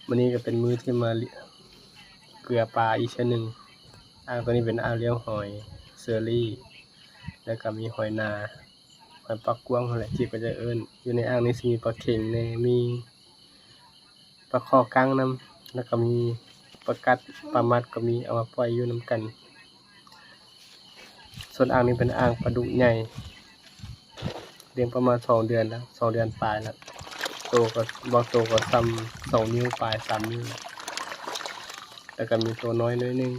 มื้อนี้ก็เป็นมื้อที่มาเกลือปลาอีกเช่นหนึ่งอ่างตัวนี้เป็นอ่างเลี้ยงหอยเชอรี่แล้วก็มีหอยนาหอยปักกวางนั่นแหละที่ก็จะเอิ้นอยู่ในอ่างนี้สิมีปลาเข็งแหน่มีปลาข้อกั้งนำแล้วก็มีปลากัดปลามัดก็มีเอามาปล่อยอยู่นำกันส่วนอ่างนี้เป็นอ่างปลาดุกใหญ่เลี้ยงประมาณ2เดือนแล้ว2เดือนปลายแล้วโตก็บ่โตก็ซ้ำ2นิ้วปลาย3นิ้วแล้วก็มีตัวน้อยหน่อยนึง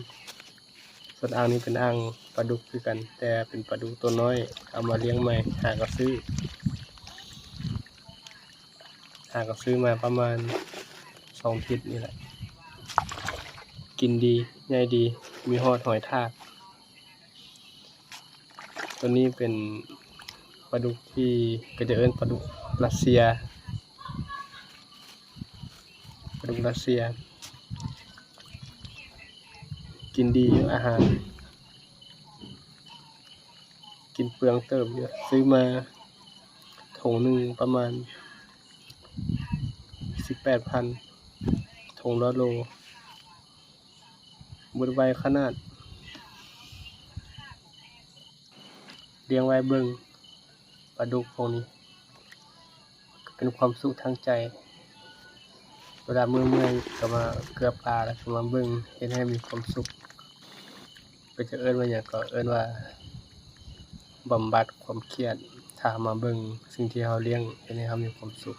ส่วนอ่างนี้เป็นอ่างปลาดุกคือกันแต่เป็นปลาดุกตัวน้อยเอามาเลี้ยงใหม่หาก็ซื้อมาประมาณ2 ทิศนี่แหละกินดีใหญ่ดีมีฮอดหอยทากตัวนี้เป็นปลาดุกที่ก็จะเอิ้นปลาดุกรัสเซียกินดีอยู่อาหารกินเปลืองเติบเยอะซื้อมาถุงหนึงประมาณ 18,000 ถุงละโลบ่ได้ไว้ขนาดเลี้ยงไว้เบิ่งปลาดุกพวกนี้เป็นความสุขทางใจเวลาเมื่อยๆก็มาเกลือปลาแล้วก็มาเบิ่งเฮ็ดให้มีความสุขก็จะเอิ้นว่าหยังก็เอิ้นว่าบำบัดความเครียดถ้ามาเบิ่งสิ่งที่เราเลี้ยงเฮ็ดให้เรามีความสุข